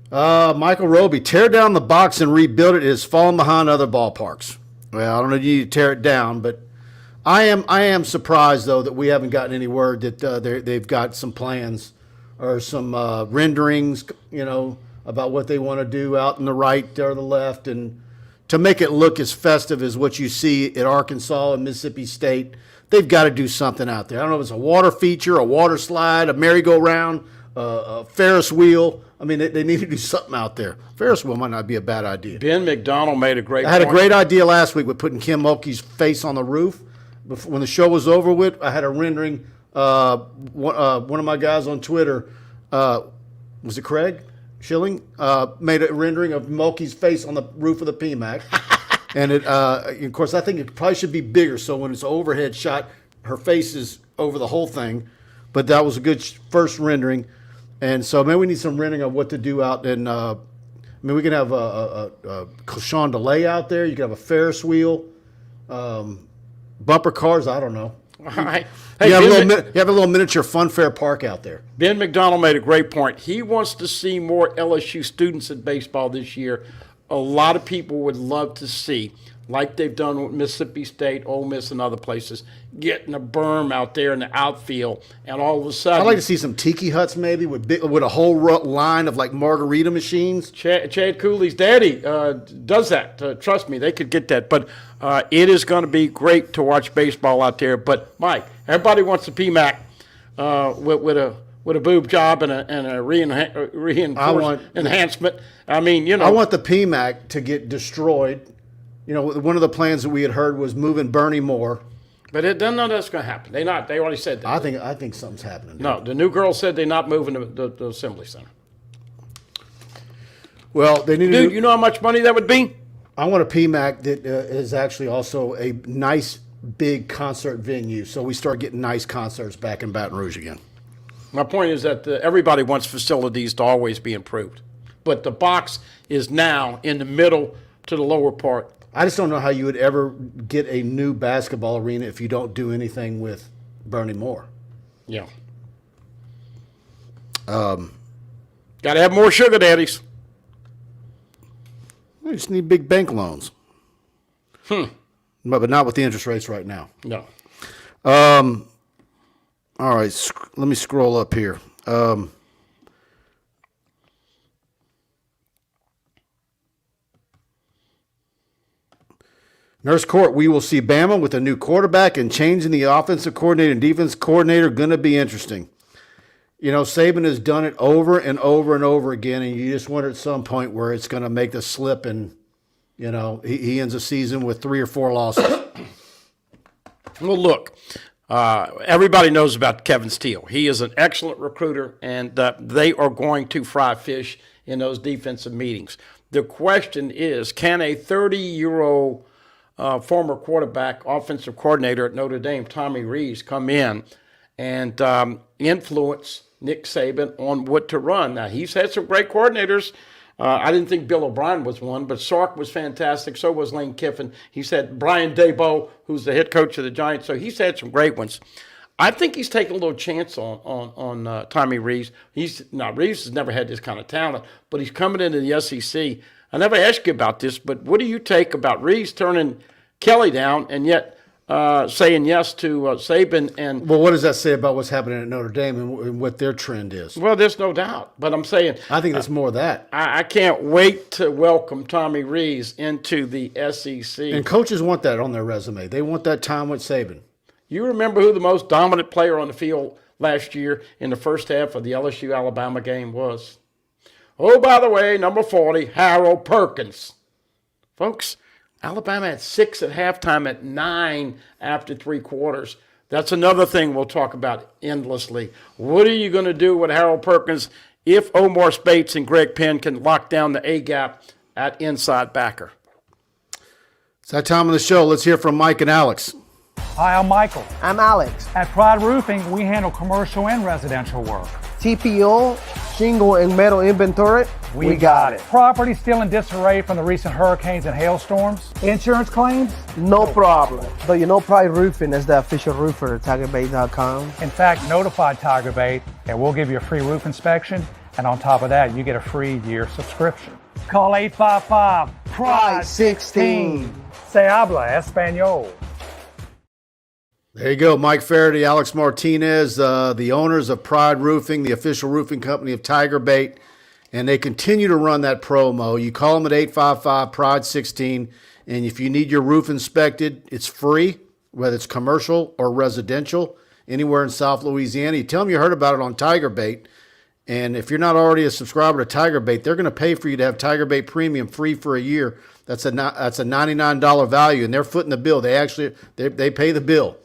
Michael Roby, tear down the box and rebuild it. It has fallen behind other ballparks. Well, I don't know if you need to tear it down, but I am surprised, though, that we haven't gotten any word that they've got some plans or some renderings, about what they want to do out in the right or the left, and to make it look as festive as what you see at Arkansas and Mississippi State. They've got to do something out there. I don't know if it's a water feature, a water slide, a merry-go-round, a Ferris wheel. I mean, they need to do something out there. Ferris wheel might not be a bad idea. Ben McDonald made a great point. I had a great idea last week with putting Kim Mulkey's face on the roof. When the show was over with, I had a rendering. One of my guys on Twitter, was it Craig Schilling, made a rendering of Mulkey's face on the roof of the PMAC. And of course, I think it probably should be bigger. So when it's an overhead shot, her face is over the whole thing. But that was a good first rendering. And so maybe we need some rendering of what to do out in. We can have a Sean DeLay out there. You can have a Ferris wheel, bumper cars. I don't know. All right. Hey, you have a little miniature fun fair park out there. Ben McDonald made a great point. He wants to see more LSU students in baseball this year. A lot of people would love to see, like they've done with Mississippi State, Ole Miss, and other places, getting a berm out there in the outfield, and all of a sudden, I'd like to see some tiki huts maybe with a whole line of like margarita machines. Chad Cooley's daddy does that. Trust me, they could get that. But it is going to be great to watch baseball out there. But Mike, everybody wants a PMAC with a boob job and a reinforced enhancement. I mean, I want the PMAC to get destroyed. One of the plans that we had heard was moving Bernie Moore. But none of that's going to happen. They already said that. I think something's happening. No, the new girl said they're not moving the Assembly Center. Well, they need Dude, you know how much money that would be? I want a PMAC that is actually also a nice, big concert venue, so we start getting nice concerts back in Baton Rouge again. My point is that everybody wants facilities to always be improved. But the box is now in the middle to the lower part. I just don't know how you would ever get a new basketball arena if you don't do anything with Bernie Moore. Yeah. Got to have more sugar daddies. We just need big bank loans. But not with the interest rates right now. No. All right, let me scroll up here. Nurse Court, we will see Bama with a new quarterback and changing the offensive coordinator and defense coordinator. Going to be interesting. You know, Saban has done it over and over and over again, and you just wonder at some point where it's going to make the slip and, you know, he ends the season with 3 or 4 losses. Well, look, everybody knows about Kevin Steele. He is an excellent recruiter, and they are going to fry fish in those defensive meetings. The question is, can a 30-year-old former quarterback, offensive coordinator at Notre Dame, Tommy Rees, come in and influence Nick Saban on what to run? Now, he's had some great coordinators. I didn't think Bill O'Brien was one, but Sark was fantastic. So was Lane Kiffin. He's had Brian Daboll, who's the head coach of the Giants. So he's had some great ones. I think he's taking a little chance on Tommy Rees. Rees has never had this kind of talent, but he's coming into the SEC. I never asked you about this, but what do you take about Rees turning Kelly down and yet saying yes to Saban? And well, what does that say about what's happening at Notre Dame and what their trend is? Well, there's no doubt, but I'm saying I think it's more that. I can't wait to welcome Tommy Rees into the SEC. And coaches want that on their resume. They want that time with Saban. You remember who the most dominant player on the field last year in the first half of the LSU-Alabama game was? Oh, by the way, number 40, Harold Perkins. Folks, Alabama had 6 at halftime, at 9 after 3 quarters. That's another thing we'll talk about endlessly. What are you going to do with Harold Perkins if Omar Spates and Greg Penn can lock down the A-gap at inside backer? It's that time of the show. Let's hear from Mike and Alex. Hi, I'm Michael. I'm Alex. At Pride Roofing, we handle commercial and residential work. TPO, shingle, and metal inventory. We got it. Property still in disarray from the recent hurricanes and hailstorms. Insurance claims? No problem. But you know Pride Roofing is the official roofer at TigerBait.com. In fact, notify TigerBait, and we'll give you a free roof inspection. And on top of that, you get a free year subscription. Call 855-PRIDE-16. Se habla español. There you go, Mike Faraday, Alex Martinez, the owners of Pride Roofing, the official roofing company of TigerBait, and they continue to run that promo. You call them at 855-PRIDE-16, and if you need your roof inspected, it's free, whether it's commercial or residential, anywhere in South Louisiana. You tell them you heard about it on TigerBait, and if you're not already a subscriber to TigerBait, they're going to pay for you to have TigerBait Premium free for a year. That's a $99 value, and they're footing the bill. They pay the bill.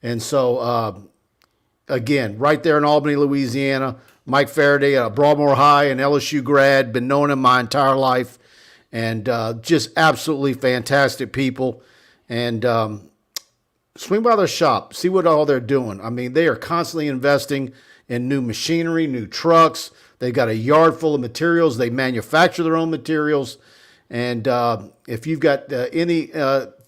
And so, again, right there in Albany, Louisiana, Mike Faraday, a Broadmoor High and LSU grad, been knowing him my entire life, and just absolutely fantastic people. And swing by their shop, see what all they're doing. I mean, they are constantly investing in new machinery, new trucks. They've got a yard full of materials. They manufacture their own materials. And if you've got any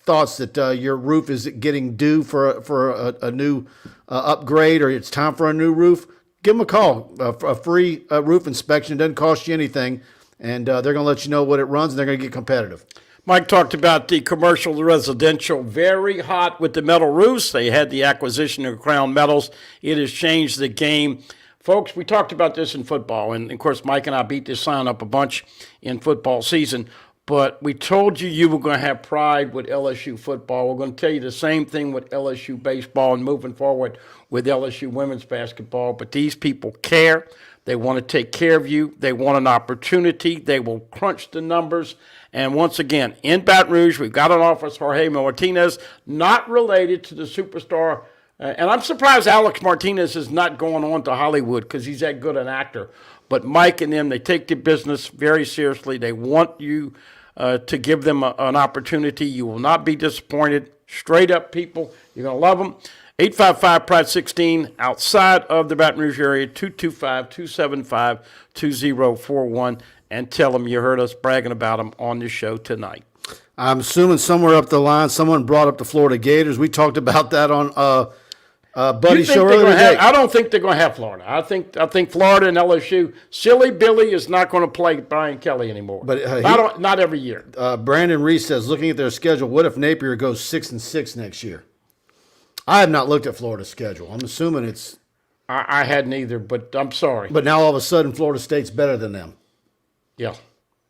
thoughts that your roof is getting due for a new upgrade, or it's time for a new roof, give them a call. A free roof inspection doesn't cost you anything, and they're going to let you know what it runs, and they're going to get competitive. Mike talked about the commercial, the residential, very hot with the metal roofs. They had the acquisition of Crown Metals. It has changed the game. Folks, we talked about this in football, and of course Mike and I beat this sign up a bunch in football season. But we told you were going to have pride with LSU football. We're going to tell you the same thing with LSU baseball and moving forward with LSU women's basketball. But these people care. They want to take care of you. They want an opportunity. They will crunch the numbers. And once again, in Baton Rouge, we've got an office, Jorge Martinez, not related to the superstar. And I'm surprised Alex Martinez is not going on to Hollywood because he's that good an actor. But Mike and them, they take the business very seriously. They want you to give them an opportunity. You will not be disappointed. Straight up people. You're going to love them. 855-PRIDE-16 outside of the Baton Rouge area, 225-275-2041. And tell them you heard us bragging about them on the show tonight. I'm assuming somewhere up the line, someone brought up the Florida Gators. We talked about that on Buddy, You think show they're earlier gonna today. I don't think they're going to have Florida. I think Florida and LSU. Silly Billy is not going to play Brian Kelly anymore. But not every year. Brandon Reese says, looking at their schedule, what if Napier goes 6-6 next year? I have not looked at Florida's schedule. I'm assuming it's. I hadn't either, but I'm sorry. But now all of a sudden, Florida State's better than them. Yeah.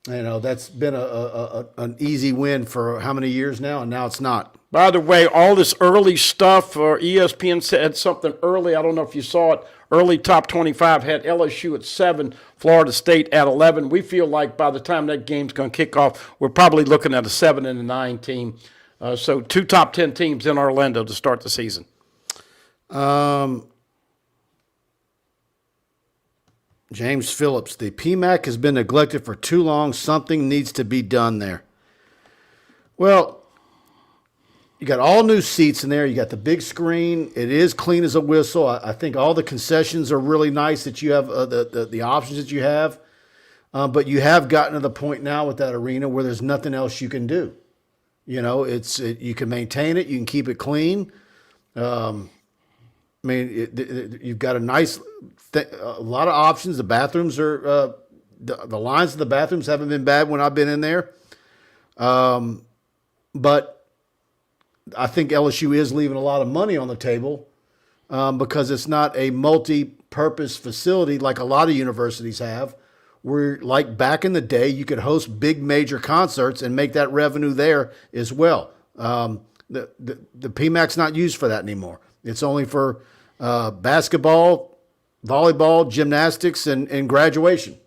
You know, that's been an easy win for how many years now, and now it's not. By the way, all this early stuff, ESPN said something early. I don't know if you saw it. Early top 25 had LSU at 7, Florida State at 11. We feel like by the time that game's going to kick off, we're probably looking at a 7 and a 9 team. So 2 top 10 teams in Orlando to start the season. James Phillips, the PMAC has been neglected for too long. Something needs to be done there. Well, you got all new seats in there. You got the big screen. It is clean as a whistle. I think all the concessions are really nice that you have, the options that you have. But you have gotten to the point now with that arena where there's nothing else you can do. You know, you can maintain it. You can keep it clean. I mean, you've got a nice, a lot of options. The bathrooms are, the lines of the bathrooms haven't been bad when I've been in there. But I think LSU is leaving a lot of money on the table because it's not a multi-purpose facility like a lot of universities have, where like back in the day, you could host big major concerts and make that revenue there as well. The PMAC's not used for that anymore. It's only for basketball, volleyball, gymnastics, and graduation.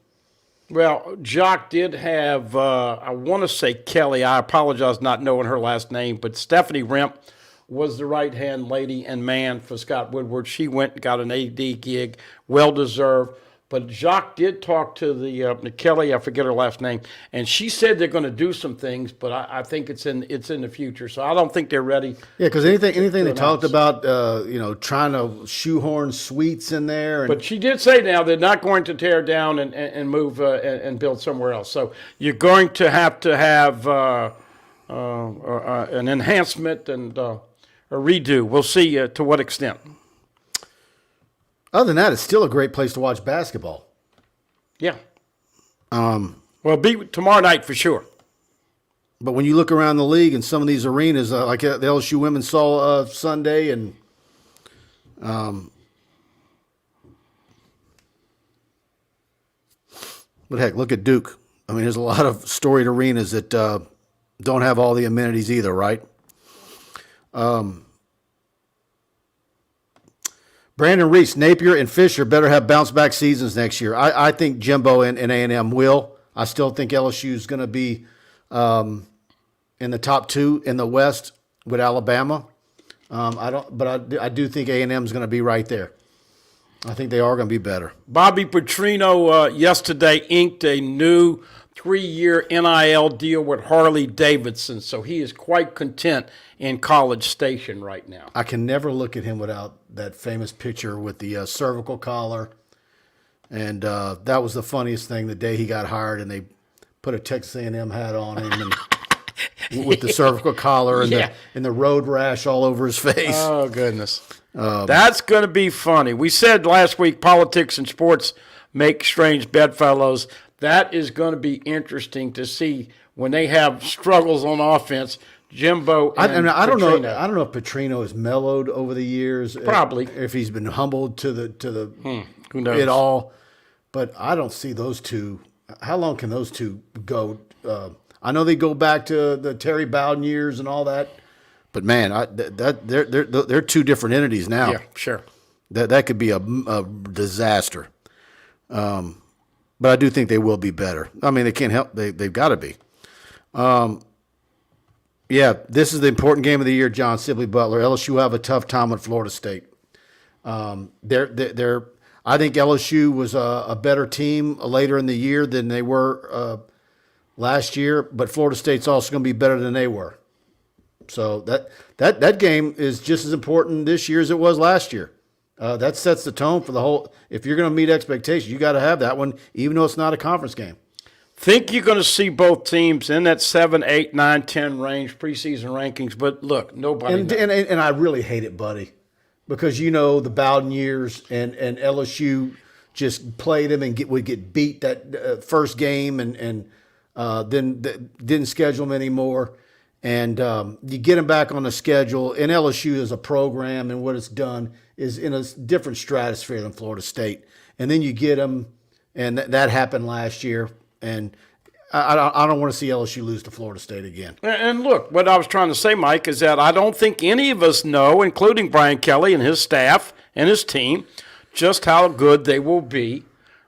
Well, Jock did have, I want to say Kelly. I apologize not knowing her last name, but Stephanie Remp was the right-hand lady and man for Scott Woodward. She went and got an AD gig, well-deserved. But Jacques did talk to the Kelly, I forget her last name, and she said they're going to do some things, but I think it's in the future. So I don't think they're ready. Yeah, because anything they talked about, trying to shoehorn suites in there. But she did say now they're not going to tear down and move and build somewhere else. So you're going to have an enhancement and a redo. We'll see to what extent. Other than that, it's still a great place to watch basketball. Yeah. Well, be tomorrow night for sure. But when you look around the league and some of these arenas, like the LSU women saw Sunday, and but heck, look at Duke. I mean, there's a lot of storied arenas that don't have all the amenities either, right? Brandon Reese, Napier, and Fisher better have bounce-back seasons next year. I think Jimbo and A&M will. I still think LSU is going to be in the top 2 in the West with Alabama. I do think A&M is going to be right there. I think they are going to be better. Bobby Petrino yesterday inked a new 3-year NIL deal with Harley Davidson, so he is quite content in College Station right now. I can never look at him without that famous picture with the cervical collar, and that was the funniest thing the day he got hired, and they put a Texas A&M hat on him and with the cervical collar and the road rash all over his face. Oh, goodness. That's going to be funny. We said last week politics and sports make strange bedfellows. That is going to be interesting to see when they have struggles on offense. Jimbo and I don't Petrino. know. I don't know if Petrino has mellowed over the years. Probably. If he's been humbled to the Who knows? it all. But I don't see those two. How long can those two go? I know they go back to the Terry Bowden years and all that. But man, they're two different entities now. Yeah, sure. That could be a disaster. But I do think they will be better. I mean, they can't help. They've got to be. Yeah, this is the important game of the year, John Sibley Butler. LSU will have a tough time with Florida State. I think LSU was a better team later in the year than they were last year, but Florida State's also going to be better than they were. So that game is just as important this year as it was last year. That sets the tone for the whole. If you're going to meet expectations, you got to have that one, even though it's not a conference game. Think you're going to see both teams in that 7, 8, 9, 10 range preseason rankings, but look, nobody. And I really hate it, Buddy. because the Bowden years and LSU just played them and would get beat that first game and then didn't schedule them anymore. And you get them back on the schedule. And LSU as a program and what it's done is in a different stratosphere than Florida State. And then you get them, and that happened last year. And I don't want to see LSU lose to Florida State again. And look, what I was trying to say, Mike, is that I don't think any of us know, including Brian Kelly and his staff and his team, just how good they will be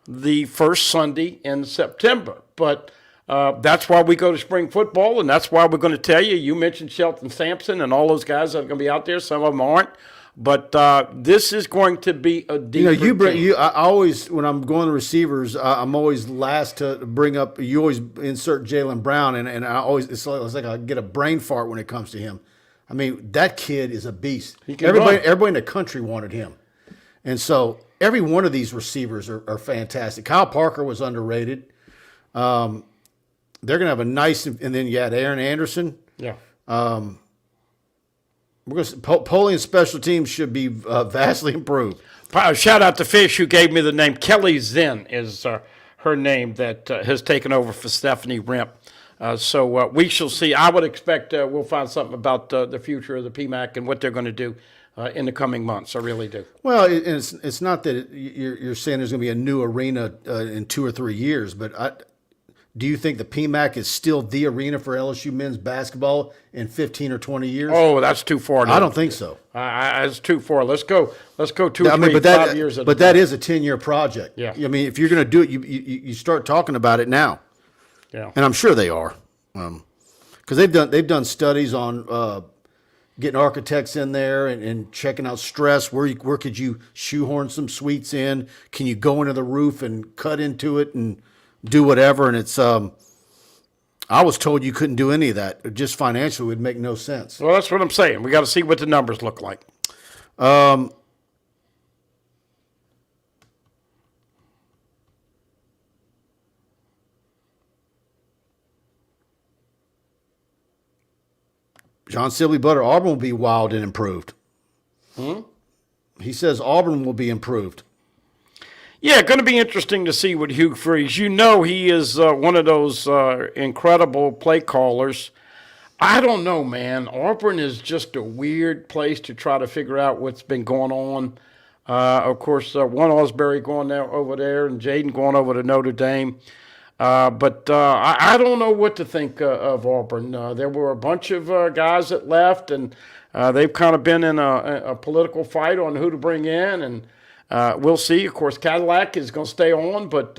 the first Sunday in September. But that's why we go to spring football, and that's why we're going to tell you. You mentioned Shelton Sampson and all those guys that are going to be out there. Some of them aren't. But this is going to be a deeper team. I always, when I'm going to receivers, I'm always last to bring up. You always insert Jaylen Brown, and I always it's like I get a brain fart when it comes to him. I mean, that kid is a beast. Everybody in the country wanted him, and so every one of these receivers are fantastic. Kyle Parker was underrated. They're going to have a nice, and then you had Aaron Anderson. Yeah. We're going to polling and special teams should be vastly improved. Shout out to Fish, who gave me the name. Kelly Zinn is her name that has taken over for Stephanie Remp. So we shall see. I would expect we'll find something about the future of the PMAC and what they're going to do in the coming months. I really do. Well, it's not that you're saying there's going to be a new arena in 2 or 3 years, but do you think the PMAC is still the arena for LSU men's basketball in 15 or 20 years? Oh, that's too far. I don't think so. It's too far. Let's go 2 or 3, 5 years. But that is a 10-year project. Yeah. I mean, if you're going to do it, you start talking about it now. Yeah. And I'm sure they are, because they've done studies on getting architects in there and checking out stress. Where could you shoehorn some suites in? Can you go into the roof and cut into it and do whatever? And it's I was told you couldn't do any of that. Just financially would make no sense. Well, that's what I'm saying. We got to see what the numbers look like. John Sibley Butter, Auburn will be wild and improved. He says Auburn will be improved. Yeah, going to be interesting to see what Hugh Freeze. You know he is one of those incredible play callers. I don't know, man. Auburn is just a weird place to try to figure out what's been going on. Of course, one Osbury going over there and Jaden going over to Notre Dame. But I don't know what to think of Auburn. There were a bunch of guys that left, and they've kind of been in a political fight on who to bring in, and we'll see. Of course, Cadillac is going to stay on, but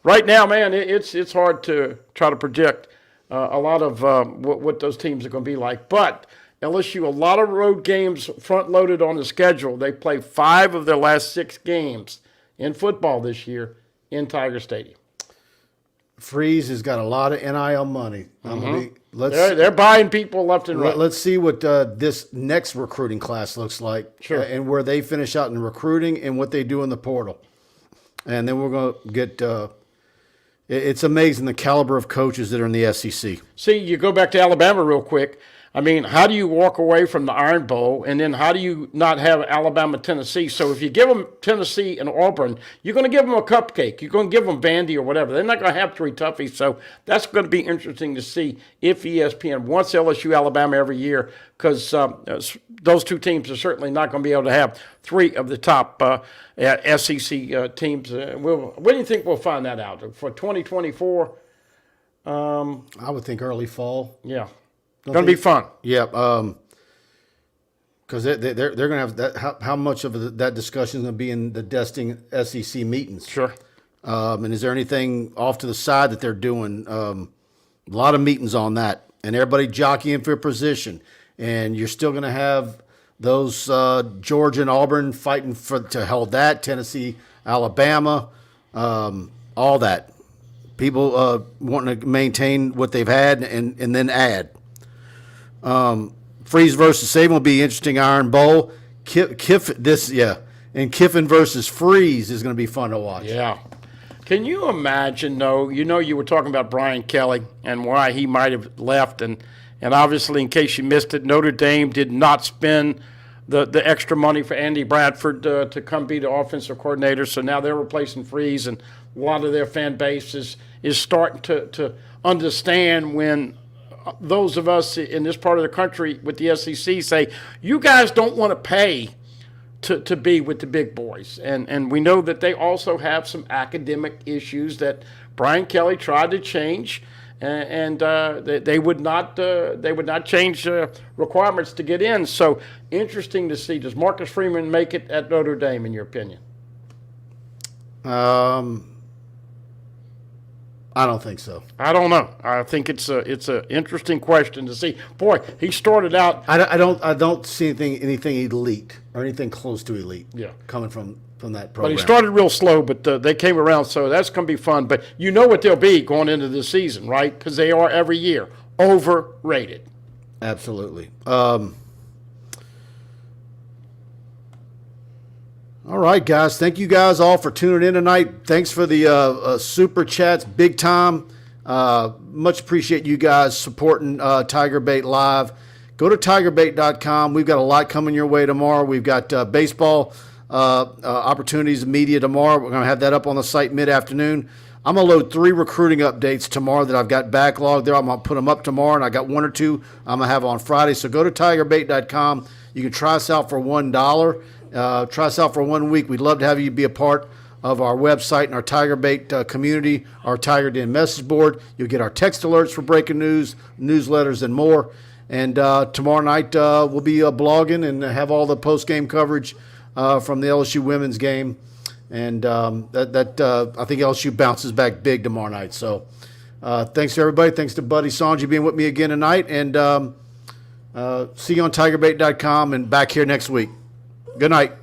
right now, man, it's hard to try to project a lot of what those teams are going to be like. But LSU, a lot of road games front-loaded on the schedule. They play 5 of their last 6 games in football this year in Tiger Stadium. Freeze has got a lot of NIL money. They're buying people left and right. Let's see what this next recruiting class looks like, sure, and where they finish out in recruiting and what they do in the portal. And then we're going to get it's amazing the caliber of coaches that are in the SEC. See, you go back to Alabama real quick. I mean, how do you walk away from the Iron Bowl, and then how do you not have Alabama, Tennessee? So if you give them Tennessee and Auburn, you're going to give them a cupcake. You're going to give them Vandy or whatever. They're not going to have 3 toughies. So that's going to be interesting to see if ESPN wants LSU, Alabama every year, because those 2 teams are certainly not going to be able to have 3 of the top SEC teams. When do you think we'll find that out? For 2024? I would think early fall. Yeah. Going to be fun. Yeah, because they're going to have that. How much of that discussion is going to be in the destined SEC meetings? Sure. And is there anything off to the side that they're doing? A lot of meetings on that, and everybody jockeying for position. And you're still going to have those Georgia and Auburn fighting to hold that. Tennessee, Alabama, all that. People wanting to maintain what they've had and then add. Freeze versus Saban will be interesting. Iron Bowl. And Kiffin versus Freeze is going to be fun to watch. Yeah. Can you imagine, though? You were talking about Brian Kelly and why he might have left, and obviously, in case you missed it, Notre Dame did not spend the extra money for Andy Bradford to come be the offensive coordinator. So now they're replacing Freeze, and a lot of their fan base is starting to understand when those of us in this part of the country with the SEC say, you guys don't want to pay to be with the big boys. And we know that they also have some academic issues that Brian Kelly tried to change, and they would not change requirements to get in. So interesting to see. Does Marcus Freeman make it at Notre Dame, in your opinion? I don't think so. I don't know. I think it's a interesting question to see. Boy, he started out. I don't see anything elite or anything close to elite. Yeah. Coming from that But program. he started real slow, but they came around, so that's going to be fun. But you know what they'll be going into the season, right? Because they are every year overrated. Absolutely. All right, guys. Thank you guys all for tuning in tonight. Thanks for the super chats, big time. Much appreciate you guys supporting TigerBait Live. Go to TigerBait.com. We've got a lot coming your way tomorrow. We've got baseball opportunities media tomorrow. We're going to have that up on the site mid-afternoon. I'm going to load 3 recruiting updates tomorrow that I've got backlogged there. I'm going to put them up tomorrow, and I got 1 or 2 I'm going to have on Friday. So go to TigerBait.com. You can try us out for $1. Try us out for 1 week. We'd love to have you be a part of our website and our TigerBait community, our Tiger Den message board. You'll get our text alerts for breaking news, newsletters, and more. And tomorrow night we'll be blogging and have all the post-game coverage from the LSU women's game. And I think LSU bounces back big tomorrow night. So thanks to everybody. Thanks to Buddy Songy being with me again tonight. And see you on TigerBait.com and back here next week. Good night.